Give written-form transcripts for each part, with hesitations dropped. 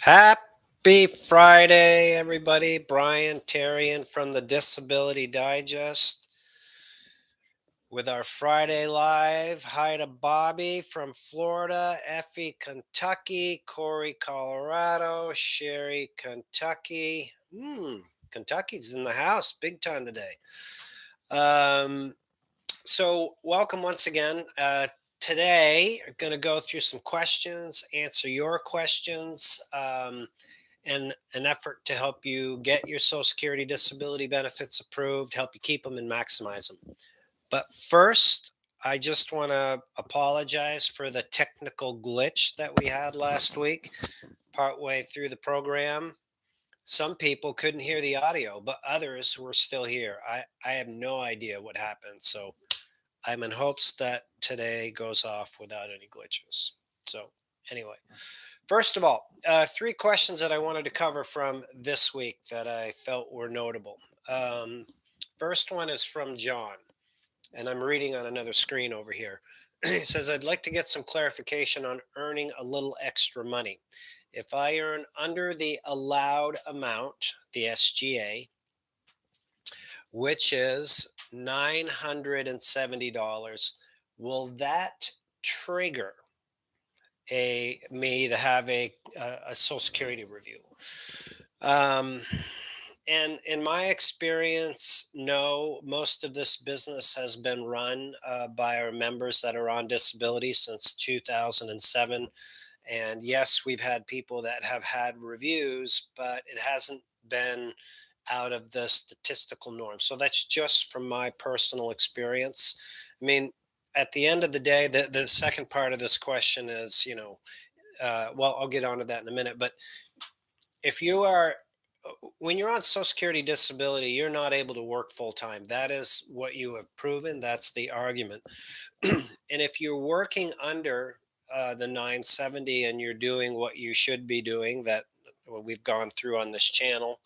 Happy Friday, everybody. Brian Terrian from the Disability Digest with our Friday Live. Hi to Bobby from Florida, Effie, Kentucky, Corey, Colorado, Sherry, Kentucky. Kentucky's in the house big time today. Um, so, welcome once again. Today, I'm going to go through some questions, answer your questions. In an effort to help you get your Social Security disability benefits approved, help you keep them and maximize them. But first, I just want to apologize for the technical glitch that we had last week, partway through the program. Some people couldn't hear the audio, but others were still here. I have no idea what happened. So I'm in hopes that today goes off without any glitches. So, anyway. First of all, three questions that I wanted to cover from this week that I felt were notable. Um, First one is from John, and I'm reading on another screen over here. He says, I'd like to get some clarification on earning a little extra money. If I earn under the allowed amount, the SGA, which is $970, will that trigger me to have a Social Security review? Um, and in my experience, no, most of this business has been run by our members that are on disability since 2007. And yes, we've had people that have had reviews, but it hasn't been out of the statistical norm. So that's just from my personal experience. I mean, at the end of the day, the second part of this question is, well, I'll get onto that in a minute. But if you are, when you're on Social Security disability, you're not able to work full time. That is what you have proven. That's the argument. And if you're working under the 970 and you're doing what you should be doing, that we've gone through on this channel,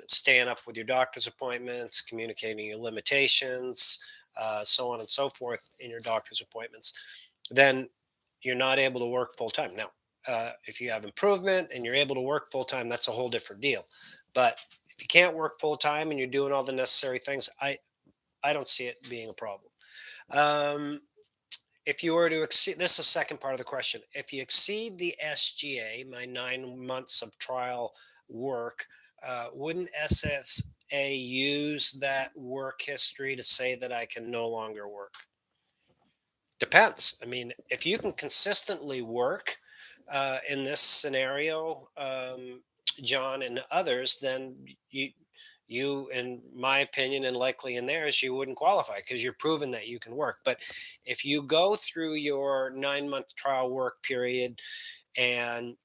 staying up with your doctor's appointments, communicating your limitations, so on and so forth in your doctor's appointments, then you're not able to work full time. Now, if you have improvement and you're able to work full time, that's a whole different deal. But if you can't work full time and you're doing all the necessary things, I don't see it being a problem. Um, if you were to exceed, this is the second part of the question. If you exceed the SGA, my 9 months of trial work, wouldn't SSA use that work history to say that I can no longer work? Depends. I mean, if you can consistently work in this scenario, John and others, then in my opinion, and likely in theirs, you wouldn't qualify because you're proven that you can work. But if you go through your 9 month trial work period and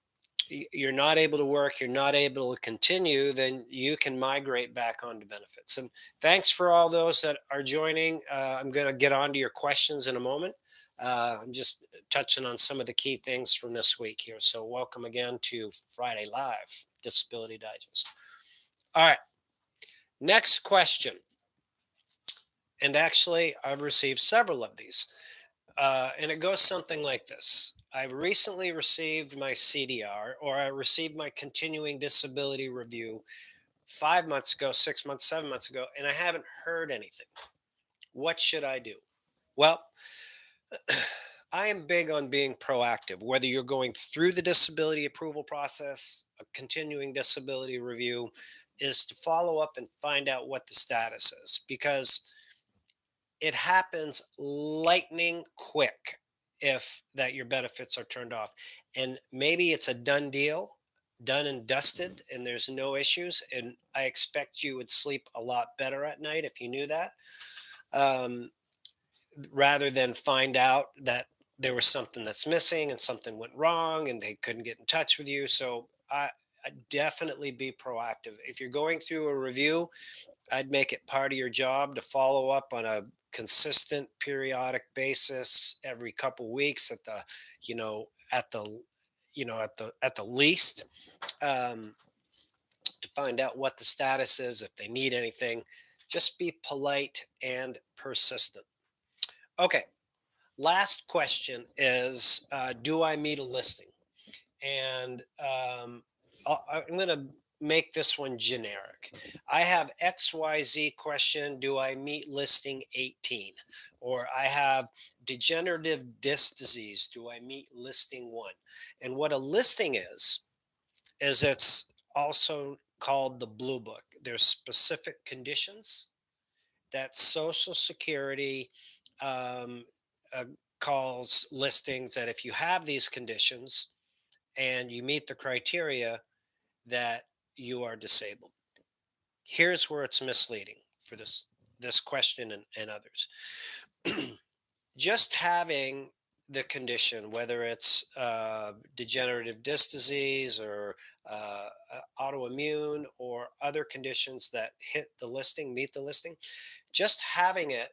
you're not able to work, you're not able to continue, then you can migrate back onto benefits. And thanks for all those that are joining. I'm going to get on to your questions in a moment. I'm just touching on some of the key things from this week here. So, welcome again to Friday Live, Disability Digest. All right, next question. And actually, I've received several of these. And it goes something like this. I recently received my CDR, or I received my continuing disability review 5 months ago, 6 months, 7 months ago, and I haven't heard anything. What should I do? Well, I am big on being proactive, whether you're going through the disability approval process, a continuing disability review, is to follow up and find out what the status is because it happens lightning quick if that your benefits are turned off. And maybe it's a done deal, done and dusted, and there's no issues. And I expect you would sleep a lot better at night if you knew that. Um, Rather than find out that there was something that's missing and something went wrong and they couldn't get in touch with you. So I definitely be proactive. If you're going through a review, I'd make it part of your job to follow up on a consistent periodic basis every couple weeks at the, you know, at the, at the least, um, to find out what the status is, if they need anything. Just be polite and persistent. Okay. Last question is, do I meet a listing? And I'm going to make this one generic. I have XYZ question. Do I meet listing 18? Or I have degenerative disc disease. Do I meet listing 1? And what a listing is it's also called the blue book. There's specific conditions that Social Security um, uh, calls listings, that if you have these conditions and you meet the criteria, that you are disabled. Here's where it's misleading for this question and others. Just having the condition, whether it's degenerative disc disease or autoimmune or other conditions that hit the listing, meet the listing, just having it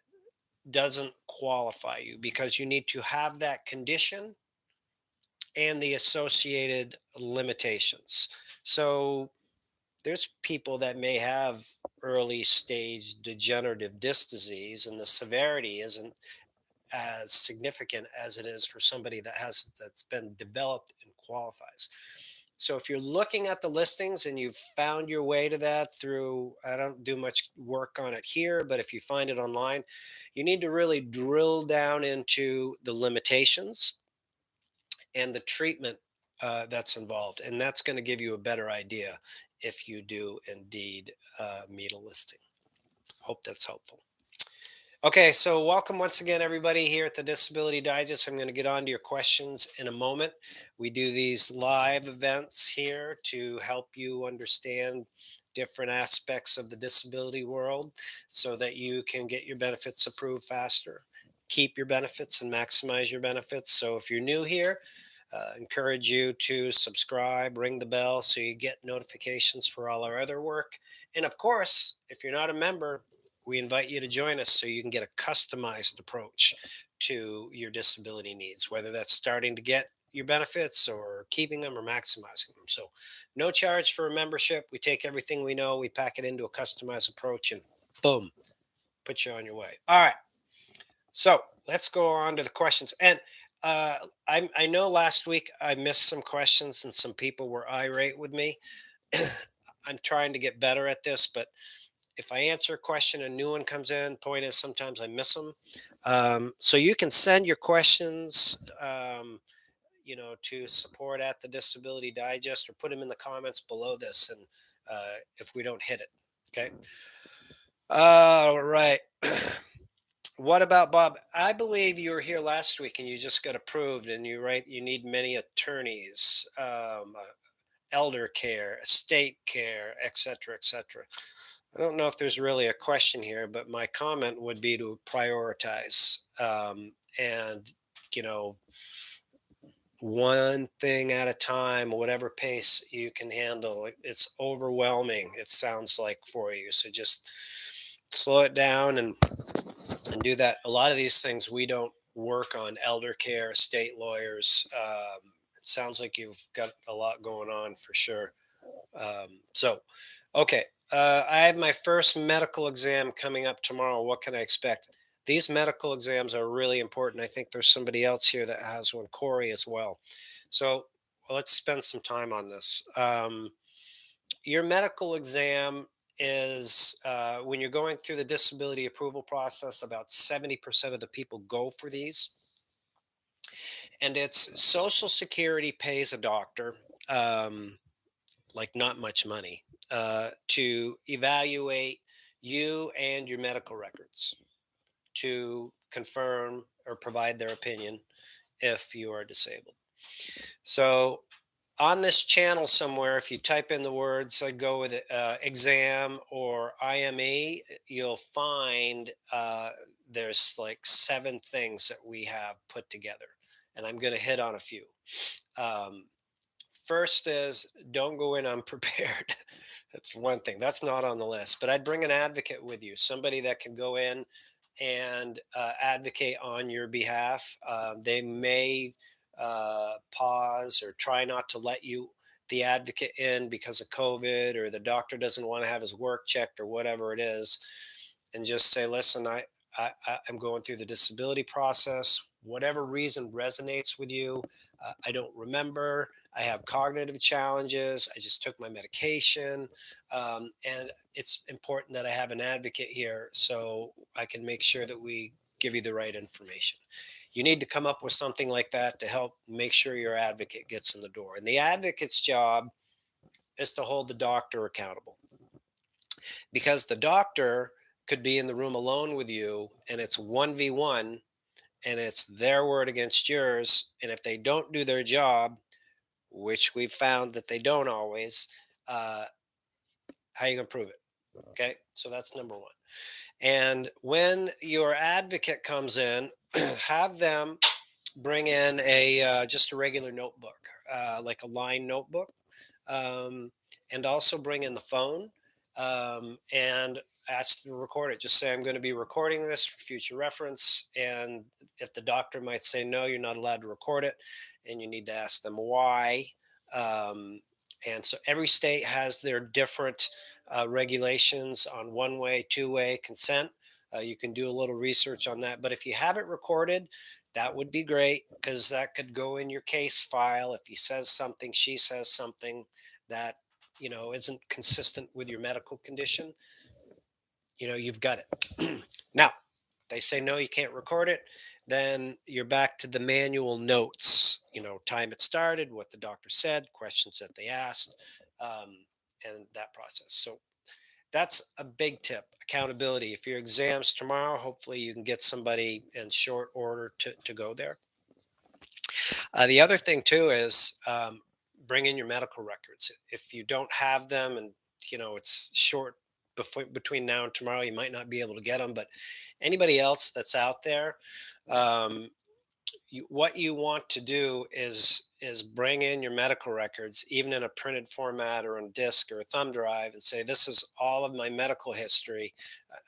doesn't qualify you, because you need to have that condition and the associated limitations. So there's people that may have early stage degenerative disc disease, and the severity isn't as significant as it is for somebody that's been developed and qualifies. So if you're looking at the listings and you've found your way to that through, I don't do much work on it here, but if you find it online, you need to really drill down into the limitations and the treatment that's involved. And that's going to give you a better idea if you do indeed meet a listing. Hope that's helpful. Okay, so welcome once again, everybody, here at the Disability Digest. I'm going to get on to your questions in a moment. We do these live events here to help you understand different aspects of the disability world so that you can get your benefits approved faster, keep your benefits, and maximize your benefits. So if you're new here, encourage you to subscribe, ring the bell so you get notifications for all our other work. And of course, if you're not a member, we invite you to join us so you can get a customized approach to your disability needs, whether that's starting to get your benefits or keeping them or maximizing them. So, no charge for a membership. We take everything we know, we pack it into a customized approach, and boom, put you on your way. All right. So, let's go on to the questions. And I know last week I missed some questions and some people were irate with me. I'm trying to get better at this, but if I answer a question, a new one comes in. Point is, sometimes I miss them. So you can send your questions, to support at the Disability Digest, or put them in the comments below this. And if we don't hit it, okay. All right. What about Bob? I believe you were here last week and you just got approved, and you write you need many attorneys, elder care, estate care, etc., etc. I don't know if there's really a question here, but my comment would be to prioritize, and, you know, one thing at a time, whatever pace you can handle. It's overwhelming, it sounds like, for you. So just slow it down and do that. A lot of these things we don't work on: elder care, estate lawyers. It sounds like you've got a lot going on for sure. So, okay. I have my first medical exam coming up tomorrow. What can I expect? These medical exams are really important. I think there's somebody else here that has one, Corey, as well. So, let's spend some time on this. Your medical exam is, when you're going through the disability approval process, about 70% of the people go for these. And it's Social Security pays a doctor, like not much money, to evaluate you and your medical records to confirm or provide their opinion if you are disabled. So on this channel somewhere, if you type in the words, I go with exam or IME, you'll find there's like 7 things that we have put together, and I'm going to hit on a few. Um, First is, don't go in unprepared. That's one thing. That's not on the list, but I'd bring an advocate with you, somebody that can go in and advocate on your behalf. They may pause or try not to let you, the advocate, in because of COVID, or the doctor doesn't want to have his work checked, or whatever it is, and just say, listen, I'm going through the disability process. Whatever reason resonates with you. I don't remember. I have cognitive challenges. I just took my medication. And it's important that I have an advocate here so I can make sure that we give you the right information. You need to come up with something like that to help make sure your advocate gets in the door. And the advocate's job is to hold the doctor accountable, because the doctor could be in the room alone with you and it's 1v1 and it's their word against yours. And if they don't do their job, which we've found that they don't always, uh, how are you going to prove it? Okay. So that's number one. And when your advocate comes in, have them bring in a just a regular notebook, like a line notebook, um, and also bring in the phone, and ask to record it. Just say, I'm going to be recording this for future reference. And if the doctor might say, no, you're not allowed to record it, and you need to ask them why. Um, and so every state has their different regulations on one-way, two-way consent. You can do a little research on that. But if you have it recorded, that would be great, because that could go in your case file. If he says something, she says something that isn't consistent with your medical condition, you've got it. Now, they say no, you can't record it, then you're back to the manual notes. Time it started, what the doctor said, questions that they asked, um, and that process. So that's a big tip: accountability. If your exams tomorrow, hopefully you can get somebody in short order to go there. The other thing too is, bring in your medical records. If you don't have them, and it's short between now and tomorrow, you might not be able to get them. But anybody else that's out there, um, what you want to do is bring in your medical records, even in a printed format or on disk or a thumb drive, and say, this is all of my medical history.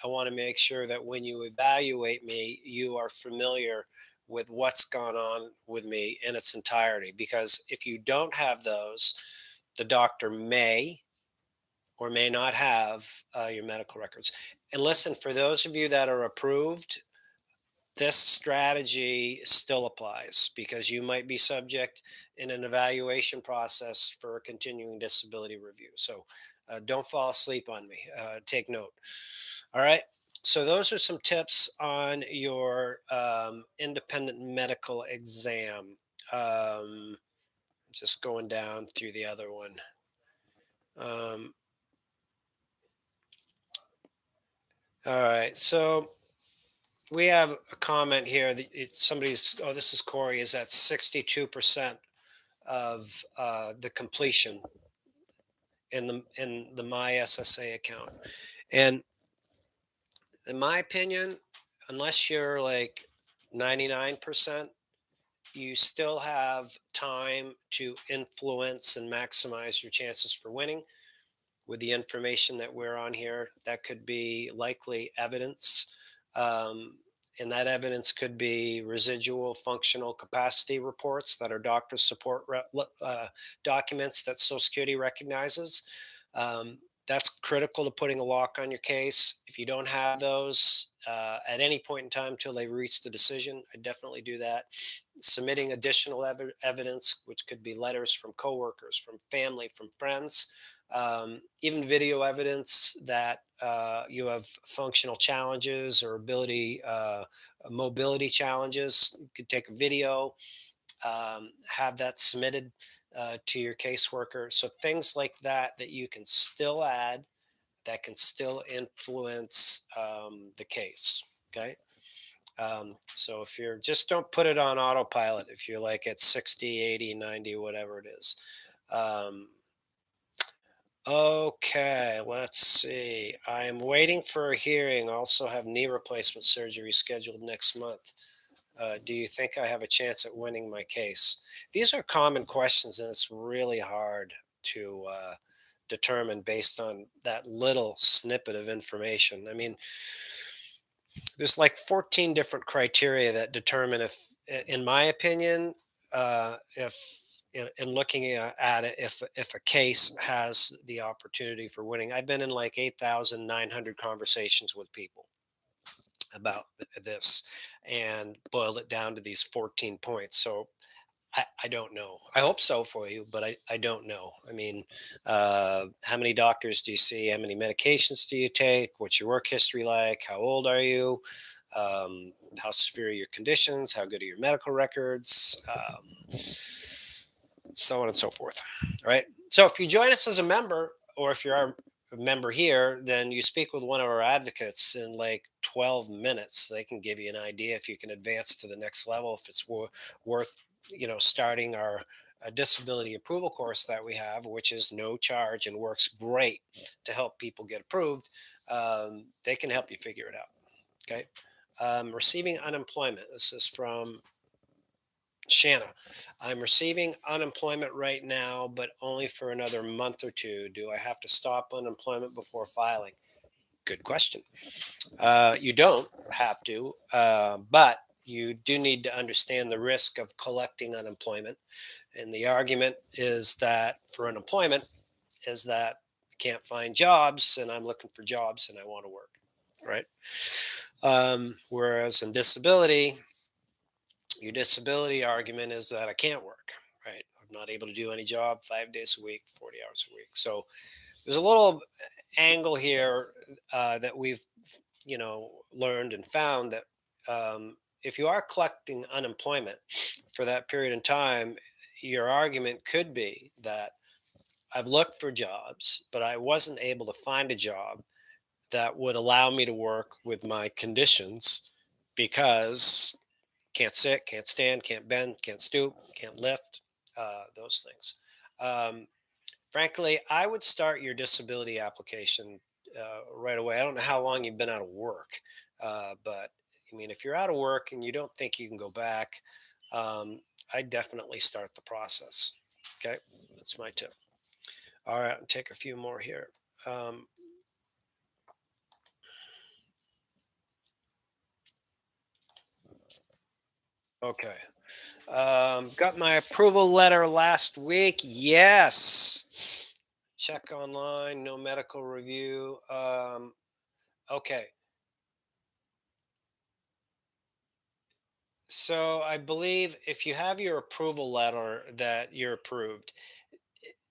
I want to make sure that when you evaluate me, you are familiar with what's gone on with me in its entirety. Because if you don't have those, the doctor may or may not have your medical records. And listen, for those of you that are approved, this strategy still applies, because you might be subject in an evaluation process for a continuing disability review. So don't fall asleep on me. Take note. All right. So those are some tips on your independent medical exam. Um, just going down through the other one. Um, all right. So we have a comment here that somebody's, oh, this is Corey, is at 62% of the completion in the My SSA account. And in my opinion, unless you're like 99%, you still have time to influence and maximize your chances for winning with the information that we're on here. That could be likely evidence. Um, and that evidence could be residual functional capacity reports that are doctor support documents that Social Security recognizes. Um, that's critical to putting a lock on your case. If you don't have those at any point in time until they reach the decision, I definitely do that. Submitting additional evidence, which could be letters from coworkers, from family, from friends, even video evidence that you have functional challenges or mobility challenges. You could take a video, have that submitted to your caseworker. So things like that you can still add, that can still influence the case. Okay. So if you're just, don't put it on autopilot if you're like at 60, 80, 90, whatever it is. Okay, let's see. I'm waiting for a hearing. Also have knee replacement surgery scheduled next month. Do you think I have a chance at winning my case? These are common questions, and it's really hard to determine based on that little snippet of information. I mean, there's like 14 different criteria that determine if, in my opinion, if in looking at it, if a case has the opportunity for winning. I've been in like 8,900 conversations with people. about this and boiled it down to these 14 points. So I don't know. I hope so for you, but I don't know. I mean, how many doctors do you see? How many medications do you take? What's your work history like? How old are you? How severe are your conditions? How good are your medical records? So on and so forth. All right. So if you join us as a member, or if you're a member here, then you speak with one of our advocates in like 12 minutes. They can give you an idea if you can advance to the next level, if it's worth, starting our disability approval course that we have, which is no charge and works great to help people get approved. They can help you figure it out. Okay. Receiving unemployment. This is from Shanna. I'm receiving unemployment right now, but only for another month or two. Do I have to stop unemployment before filing? Good question. You don't have to, but you do need to understand the risk of collecting unemployment. And the argument is that for unemployment is that I can't find jobs and I'm looking for jobs and I want to work, right? Whereas in disability, your disability argument is that I can't work, right? I'm not able to do any job 5 days a week, 40 hours a week. So there's a little angle here that we've, learned and found that if you are collecting unemployment for that period in time, your argument could be that I've looked for jobs, but I wasn't able to find a job that would allow me to work with my conditions because can't sit, can't stand, can't bend, can't stoop, can't lift, those things. Um, Frankly, I would start your disability application right away. I don't know how long you've been out of work, but I mean, if you're out of work and you don't think you can go back, um, I definitely start the process. Okay, that's my tip. All right, I'll take a few more here. Um, okay. Got my approval letter last week. Yes. Check online, no medical review. Okay. So I believe if you have your approval letter that you're approved,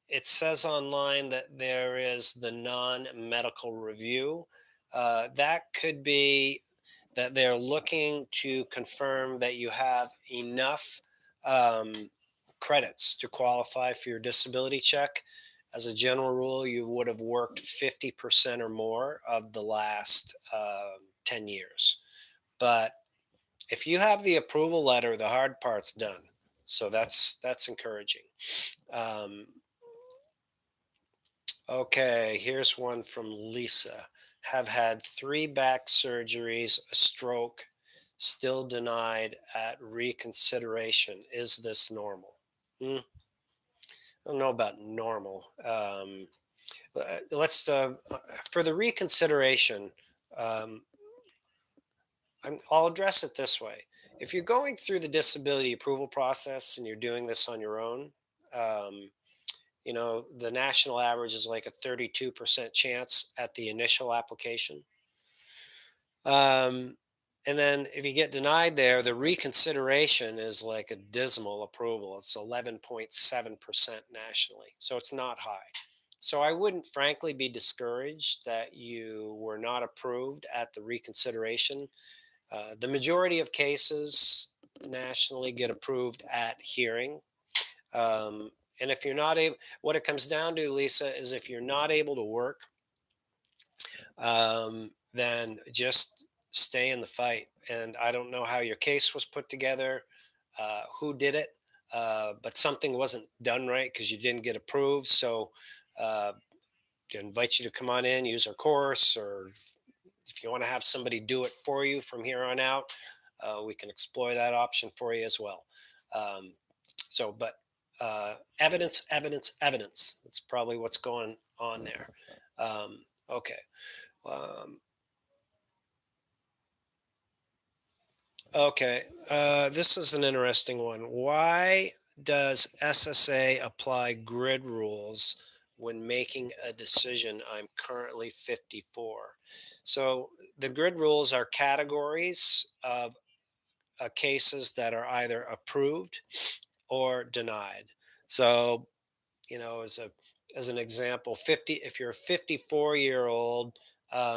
it says online that there is the non medical review. That could be that they're looking to confirm that you have enough um, credits to qualify for your disability check. As a general rule, you would have worked 50% or more of the last 10 years. But if you have the approval letter, the hard part's done. So that's encouraging. Um, Okay, here's one from Lisa. Have had three back surgeries, a stroke, still denied at reconsideration. Is this normal? Hmm, I don't know about normal. Let's for the reconsideration. Um, I'll address it this way. If you're going through the disability approval process and you're doing this on your own, um, the national average is like a 32% chance at the initial application. Um, and then if you get denied there, the reconsideration is like a dismal approval. It's 11.7% nationally. So it's not high. So I wouldn't frankly be discouraged that you were not approved at the reconsideration. The majority of cases nationally get approved at hearing. And if you're not able, what it comes down to, Lisa, is if you're not able to work, then just stay in the fight. And I don't know how your case was put together, who did it, but something wasn't done right because you didn't get approved. So uh, I invite you to come on in, use our course, or if you want to have somebody do it for you from here on out, we can explore that option for you as well. Um, but evidence, evidence, evidence. That's probably what's going on there. Okay. Um, okay. This is an interesting one. Why does SSA apply grid rules when making a decision? I'm currently 54. So the grid rules are categories of cases that are either approved or denied. So, as an example, 50, if you're a 54-year-old,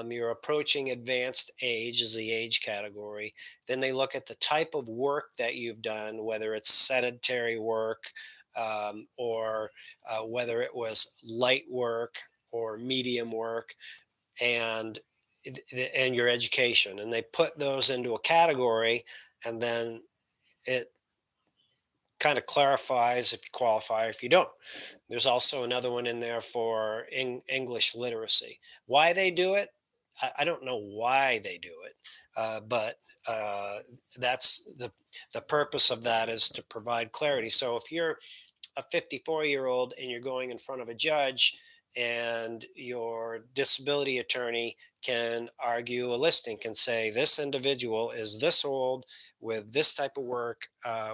you're approaching advanced age is the age category. Then they look at the type of work that you've done, whether it's sedentary work, or whether it was light work or medium work, and and your education, and they put those into a category, and then it kind of clarifies if you qualify or if you don't. There's also another one in there for English literacy. Why they do it, I don't know why they do it, but uh, that's the purpose of that is to provide clarity. So if you're a 54-year-old and you're going in front of a judge, and your disability attorney can argue a listing, can say this individual is this old, with this type of work,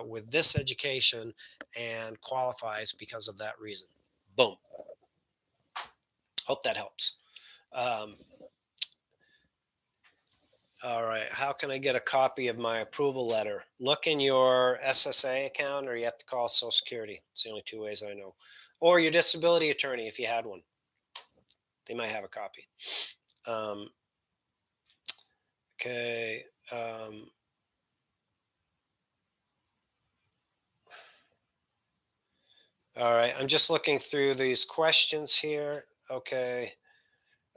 with this education, and qualifies because of that reason. Boom. Hope that helps. um, all right, how can I get a copy of my approval letter? Look in your SSA account, or you have to call Social Security. It's the only two ways I know. Or your disability attorney if you had one. They might have a copy. Um, okay. All right. I'm just looking through these questions here. Okay.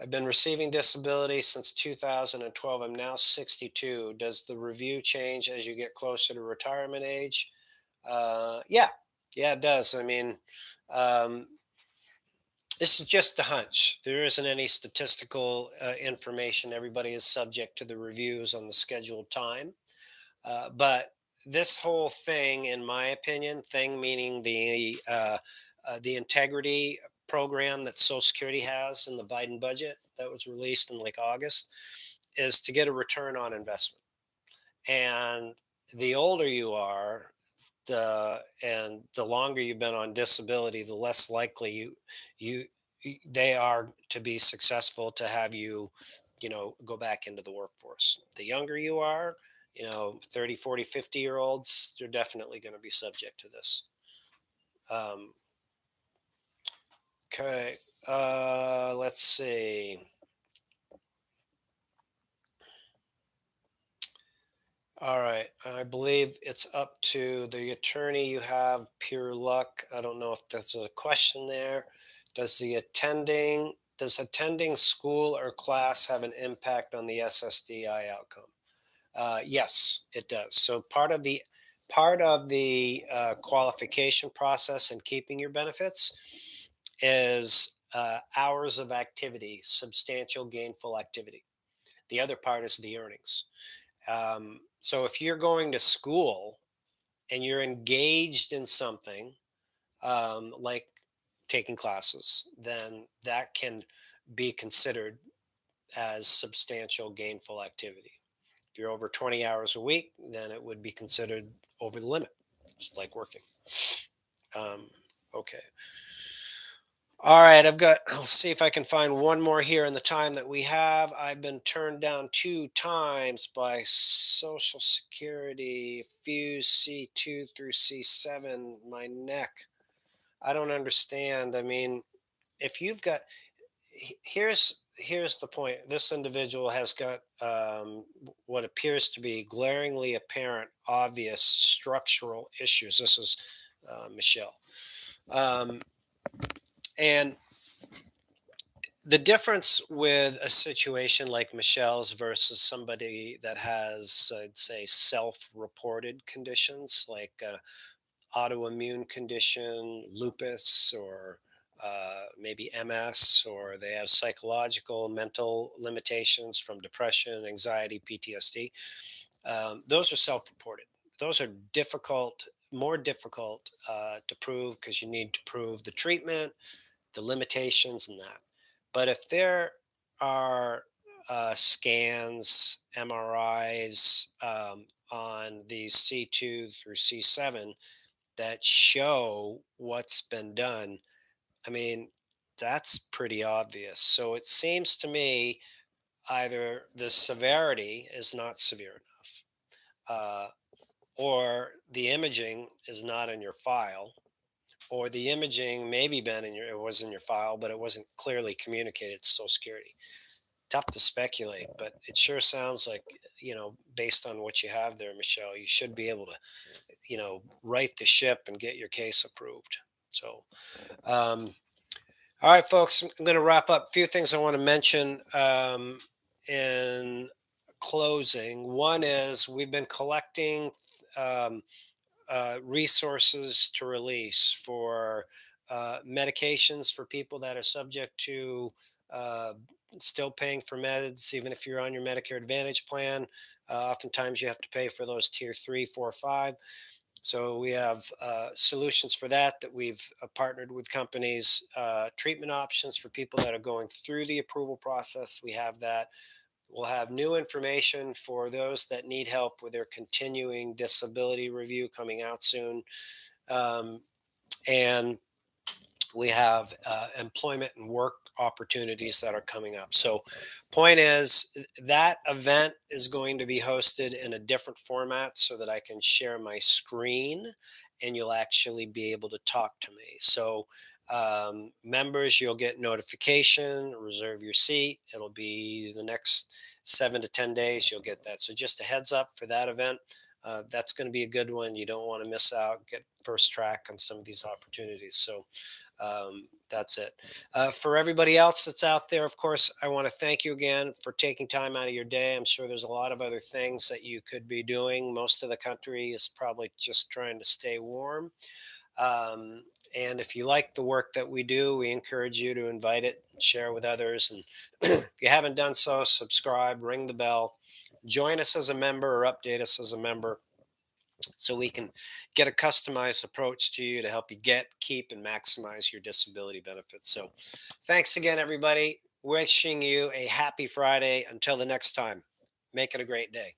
I've been receiving disability since 2012. I'm now 62. Does the review change as you get closer to retirement age? Yeah. Yeah, it does. I mean, um, this is just a hunch. There isn't any statistical information. Everybody is subject to the reviews on the scheduled time. But this whole thing, in my opinion, thing meaning the integrity program that Social Security has in the Biden budget that was released in like August, is to get a return on investment. And the older you are, the longer you've been on disability, the less likely you they are to be successful to have you, go back into the workforce. The younger you are, 30, 40, 50-year olds, they're definitely going to be subject to this. um, okay. Let's see. All right. I believe it's up to the attorney. You have pure luck. I don't know if that's a question there. Does attending school or class have an impact on the SSDI outcome? Yes, it does. So part of the qualification process and keeping your benefits is hours of activity, substantial gainful activity. The other part is the earnings. So if you're going to school and you're engaged in something, like taking classes, then that can be considered as substantial gainful activity. If you're over 20 hours a week, then it would be considered over the limit. It's like working. Um, okay. All right, I'll see if I can find one more here in the time that we have. I've been turned down two times by Social Security, Fuse C2 through C7, my neck. I don't understand. I mean, if you've got, here's the point. This individual has got what appears to be glaringly apparent, obvious structural issues. This is Michelle. Um, and the difference with a situation like Michelle's versus somebody that has, I'd say, self-reported conditions like autoimmune condition, lupus, or maybe MS, or they have psychological, mental limitations from depression, anxiety, PTSD. Those are self-reported. Those are more difficult to prove because you need to prove the treatment, the limitations, and that. But if there are scans, MRIs on these C2 through C7 that show what's been done, I mean, that's pretty obvious. So it seems to me either the severity is not severe enough, uh, or the imaging is not in your file, or the imaging maybe been in your it was in your file, but it wasn't clearly communicated to Social Security. Tough to speculate, but it sure sounds like, based on what you have there, Michelle, you should be able to, right the ship and get your case approved. So, um, all right, folks, I'm going to wrap up. A few things I want to mention in closing. One is we've been collecting um, resources to release for medications for people that are subject to uh, still paying for meds, even if you're on your Medicare Advantage plan. Oftentimes, you have to pay for those tier 3, 4, 5. So we have solutions for that we've partnered with companies. Treatment options for people that are going through the approval process. We have that. We'll have new information for those that need help with their continuing disability review coming out soon. Um, and we have employment and work opportunities that are coming up. So, point is, that event is going to be hosted in a different format so that I can share my screen and you'll actually be able to talk to me. So, members, you'll get notification, reserve your seat. It'll be the next 7 to 10 days, you'll get that. So, just a heads up for that event. That's going to be a good one. You don't want to miss out. Get first track on some of these opportunities. So, that's it. For everybody else that's out there, of course, I want to thank you again for taking time out of your day. I'm sure there's a lot of other things that you could be doing. Most of the country is probably just trying to stay warm. Um, and if you like the work that we do, we encourage you to invite it, share with others. And if you haven't done so, subscribe, ring the bell, join us as a member, or update us as a member so we can get a customized approach to you to help you get, keep, and maximize your disability benefits. So, thanks again, everybody. Wishing you a happy Friday. Until the next time, make it a great day.